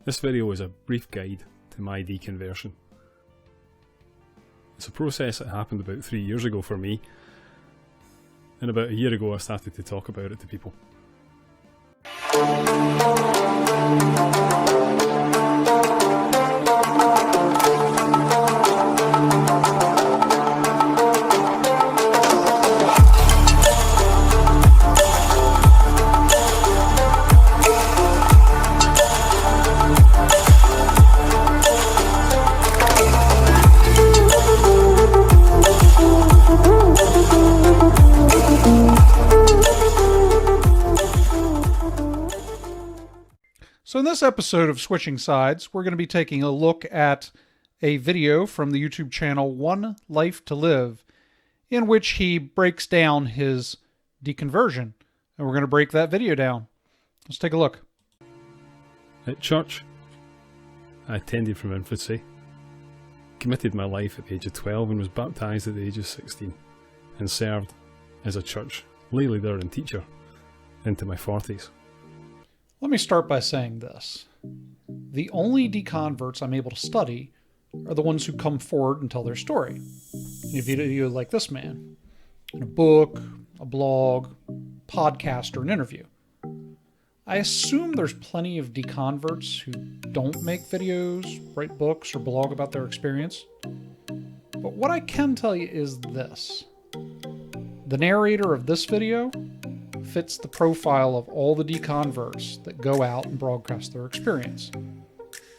This video is a brief guide to my deconversion. It's a process that happened about 3 years ago for me, and about a year ago I started to talk about it to people. So in this episode of Switching Sides, we're going to be taking a look at a video from the YouTube channel One Life to Live, in which he breaks down his deconversion. And we're going to break that video down. Let's take a look. At church, I attended from infancy, committed my life at the age of 12 and was baptised at the age of 16, and served as a church lay leader and teacher into my 40s. Let me start by saying this. The only deconverts I'm able to study are the ones who come forward and tell their story. In a video like this man, in a book, a blog, podcast, or an interview. I assume there's plenty of deconverts who don't make videos, write books, or blog about their experience. But what I can tell you is this. The narrator of this video fits the profile of all the deconverts that go out and broadcast their experience.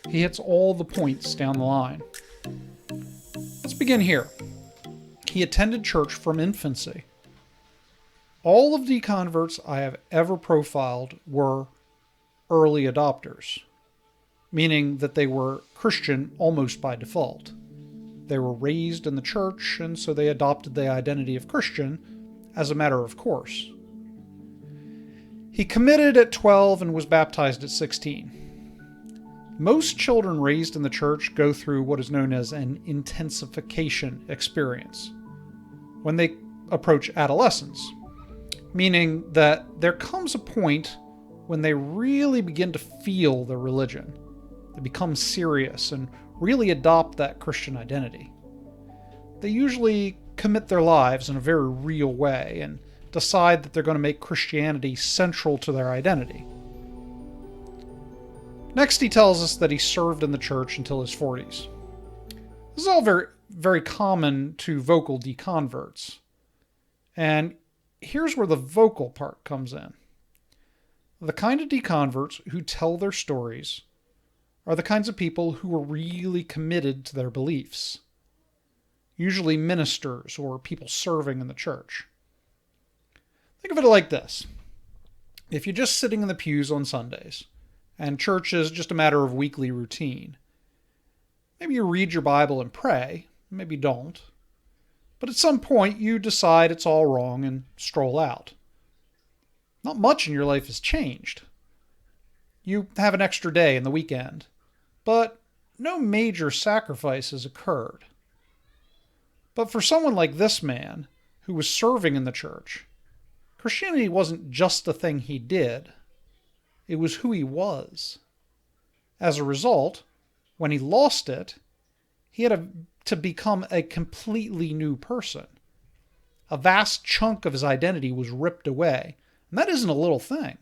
He hits all the points down the line. Let's begin here. He attended church from infancy. All of the deconverts I have ever profiled were early adopters, meaning that they were Christian almost by default. They were raised in the church, and so they adopted the identity of Christian as a matter of course. He committed at 12 and was baptized at 16. Most children raised in the church go through what is known as an intensification experience when they approach adolescence, meaning that there comes a point when they really begin to feel their religion. They become serious and really adopt that Christian identity. They usually commit their lives in a very real way and decide that they're going to make Christianity central to their identity. Next, he tells us that he served in the church until his 40s. This is all very, very common to vocal deconverts. And here's where the vocal part comes in. The kind of deconverts who tell their stories are the kinds of people who are really committed to their beliefs. Usually ministers or people serving in the church. Think of it like this. If you're just sitting in the pews on Sundays, and church is just a matter of weekly routine, maybe you read your Bible and pray, maybe you don't, but at some point you decide it's all wrong and stroll out. Not much in your life has changed. You have an extra day in the weekend, but no major sacrifice has occurred. But for someone like this man, who was serving in the church, Christianity wasn't just a thing he did. It was who he was. As a result, when he lost it, he had to become a completely new person. A vast chunk of his identity was ripped away. And that isn't a little thing.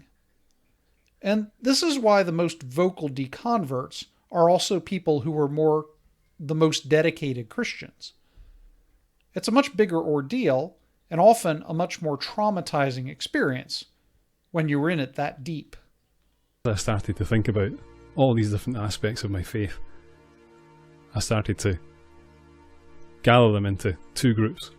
And this is why the most vocal deconverts are also people who are the most dedicated Christians. It's a much bigger ordeal, and often a much more traumatizing experience when you were in it that deep. I started to think about all these different aspects of my faith. I started to gather them into two groups.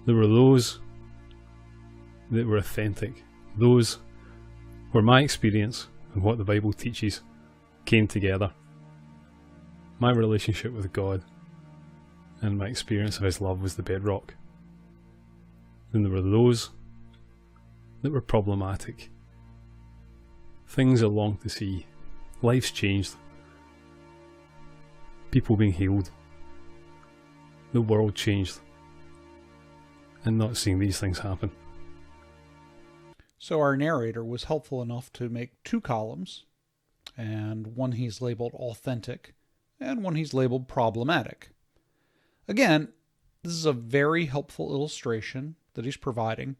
There were those that were authentic, those where my experience and what the Bible teaches came together. My relationship with God and my experience of His love was the bedrock. Then there were those that were problematic. Things I longed to see. Life's changed. People being healed. The world changed. and not seeing these things happen. So our narrator was helpful enough to make 2 columns, and one he's labeled authentic, and one he's labeled problematic. Again, this is a very helpful illustration that he's providing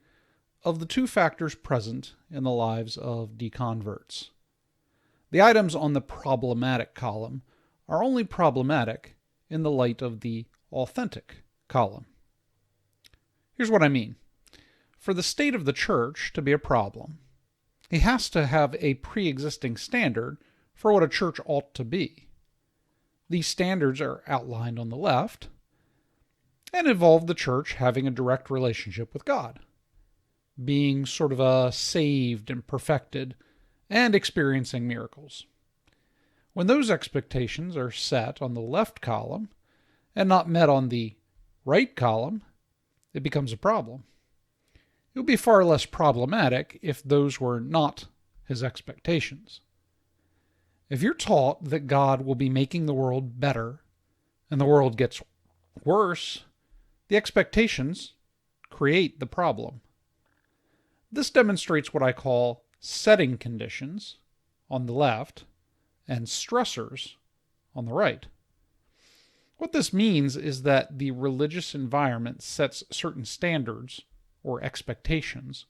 of the 2 factors present in the lives of deconverts. The items on the problematic column are only problematic in the light of the authentic column. Here's what I mean. For the state of the church to be a problem, he has to have a pre-existing standard for what a church ought to be. These standards are outlined on the left and involve the church having a direct relationship with God, being sort of a saved and perfected and experiencing miracles. When those expectations are set on the left column and not met on the right column, it becomes a problem. It would be far less problematic if those were not his expectations. If you're taught that God will be making the world better and the world gets worse, the expectations create the problem. This demonstrates what I call setting conditions on the left and stressors on the right. What this means is that the religious environment sets certain standards or expectations,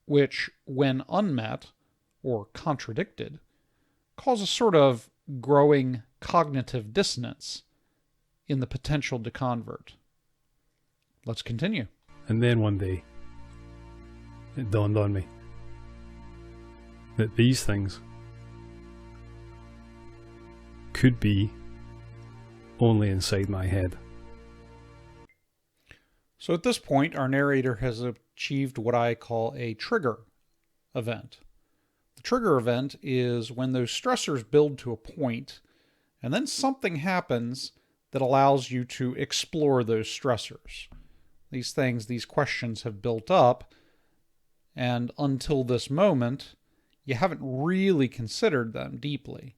which, when unmet or contradicted, cause a sort of growing cognitive dissonance in the potential deconvert. Let's continue. And then one day, it dawned on me that these things could be only inside my head. So at this point, our narrator has achieved what I call a trigger event. The trigger event is when those stressors build to a point, and then something happens that allows you to explore those stressors. These things, these questions have built up, and until this moment, you haven't really considered them deeply.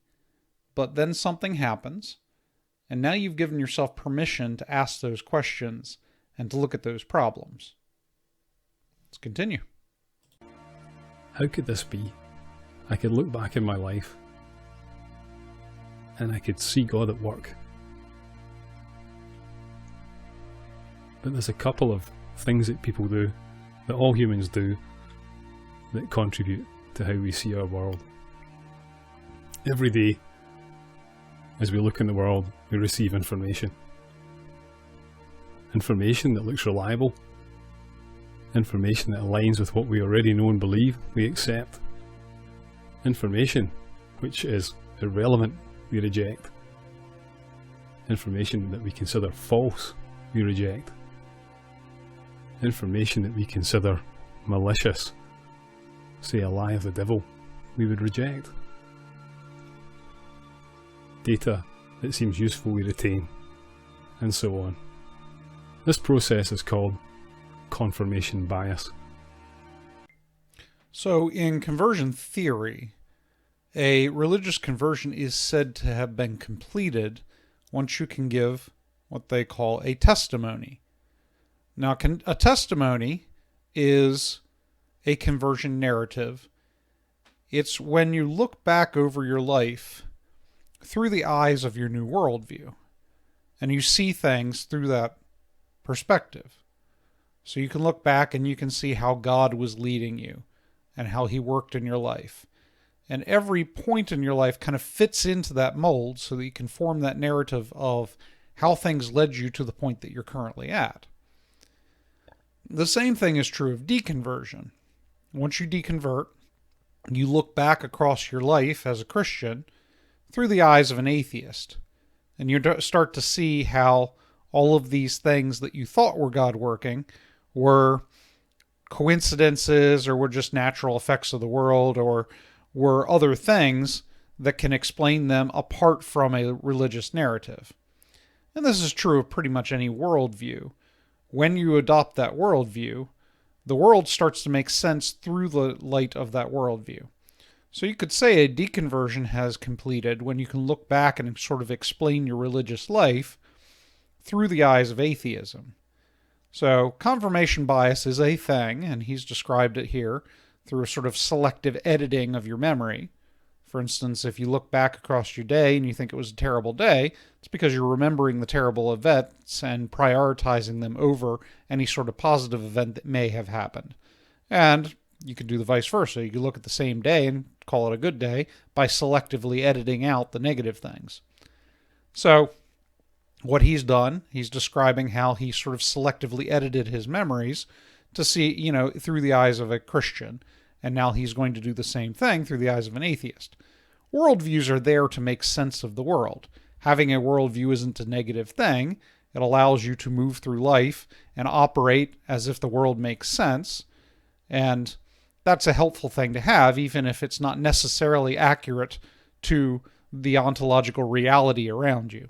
But then something happens, and now you've given yourself permission to ask those questions and to look at those problems. Let's continue. How could this be? I could look back in my life and I could see God at work. But there's a couple of things that people do, that all humans do, that contribute to how we see our world. Every day, as we look in the world, we receive information. Information that looks reliable. Information that aligns with what we already know and believe, we accept. Information which is irrelevant, we reject. Information that we consider false, we reject. Information that we consider malicious, say a lie of the devil, we would reject. Data that seems useful we retain, and so on. This process is called confirmation bias. So in conversion theory, a religious conversion is said to have been completed once you can give what they call a testimony. Now, a testimony is a conversion narrative. It's when you look back over your life through the eyes of your new worldview, and you see things through that perspective. So you can look back and you can see how God was leading you and how he worked in your life. And every point in your life kind of fits into that mold so that you can form that narrative of how things led you to the point that you're currently at. The same thing is true of deconversion. Once you deconvert, you look back across your life as a Christian through the eyes of an atheist. And you start to see how all of these things that you thought were God working were coincidences or were just natural effects of the world or were other things that can explain them apart from a religious narrative. And this is true of pretty much any worldview. When you adopt that worldview, the world starts to make sense through the light of that worldview. So you could say a deconversion has completed when you can look back and sort of explain your religious life through the eyes of atheism. So confirmation bias is a thing, and he's described it here through a sort of selective editing of your memory. For instance, if you look back across your day and you think it was a terrible day, it's because you're remembering the terrible events and prioritizing them over any sort of positive event that may have happened. And you could do the vice versa. You could look at the same day and call it a good day by selectively editing out the negative things. So what he's done, he's describing how he sort of selectively edited his memories to see, through the eyes of a Christian. And now he's going to do the same thing through the eyes of an atheist. Worldviews are there to make sense of the world. Having a worldview isn't a negative thing. It allows you to move through life and operate as if the world makes sense. And that's a helpful thing to have, even if it's not necessarily accurate to the ontological reality around you.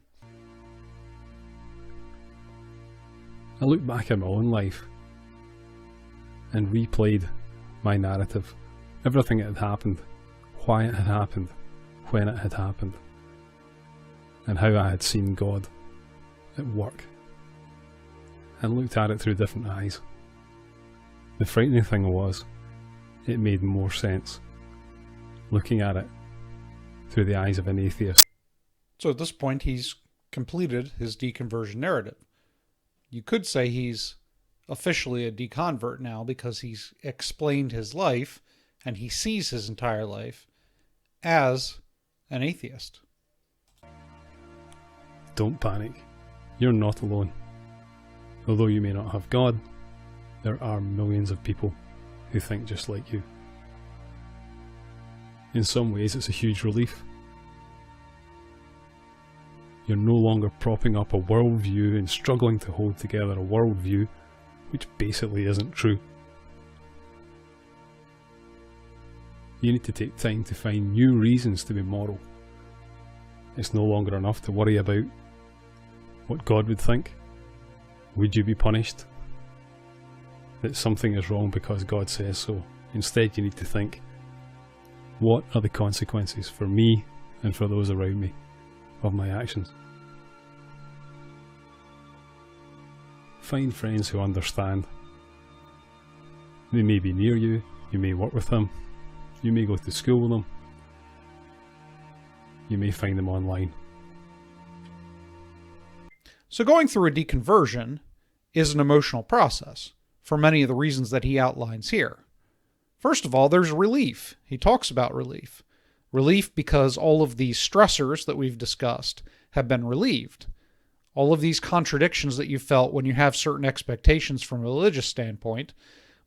I look back at my own life and replayed my narrative, everything that had happened, why it had happened, when it had happened, and how I had seen God at work, and looked at it through different eyes. The frightening thing was, it made more sense looking at it through the eyes of an atheist. So at this point, he's completed his deconversion narrative. You could say he's officially a deconvert now because he's explained his life and he sees his entire life as an atheist. Don't panic. You're not alone. Although you may not have God, there are millions of people who think just like you. In some ways, it's a huge relief. You're no longer propping up a worldview and struggling to hold together a worldview which basically isn't true. You need to take time to find new reasons to be moral. It's no longer enough to worry about what God would think. Would you be punished? That something is wrong because God says so. Instead, you need to think, what are the consequences for me and for those around me of my actions? Find friends who understand. They may be near you, you may work with them, you may go to school with them, you may find them online. So going through a deconversion is an emotional process for many of the reasons that he outlines here. First of all, there's relief. He talks about relief. Relief because all of these stressors that we've discussed have been relieved. All of these contradictions that you felt when you have certain expectations from a religious standpoint,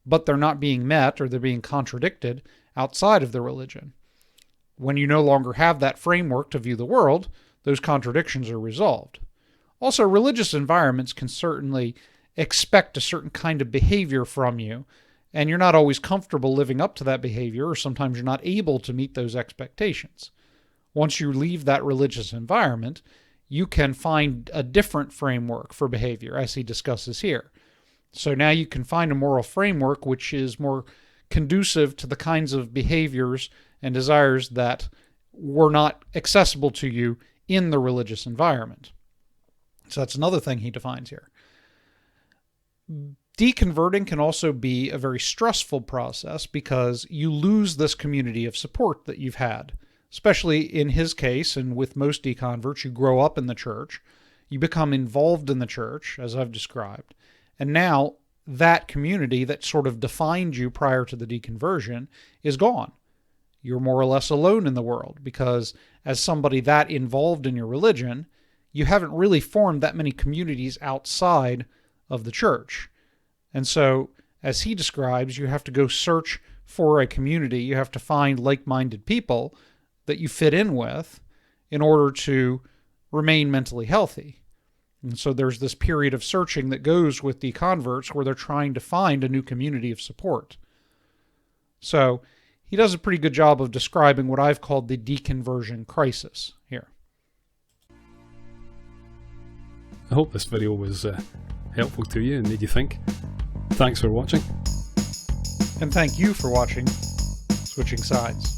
but they're not being met or they're being contradicted outside of the religion. When you no longer have that framework to view the world, those contradictions are resolved. Also, religious environments can certainly expect a certain kind of behavior from you, and you're not always comfortable living up to that behavior, or sometimes you're not able to meet those expectations. Once you leave that religious environment, you can find a different framework for behavior, as he discusses here. So now you can find a moral framework which is more conducive to the kinds of behaviors and desires that were not accessible to you in the religious environment. So that's another thing he defines here. Deconverting can also be a very stressful process because you lose this community of support that you've had. Especially in his case, and with most deconverts, you grow up in the church, you become involved in the church, as I've described, and now that community that sort of defined you prior to the deconversion is gone. You're more or less alone in the world because as somebody that involved in your religion, you haven't really formed that many communities outside of the church. And so, as he describes, you have to go search for a community, you have to find like-minded people that you fit in with in order to remain mentally healthy. And so there's this period of searching that goes with deconverts where they're trying to find a new community of support. So he does a pretty good job of describing what I've called the deconversion crisis here. I hope this video was helpful to you and made you think. Thanks for watching. And thank you for watching Switching Sides.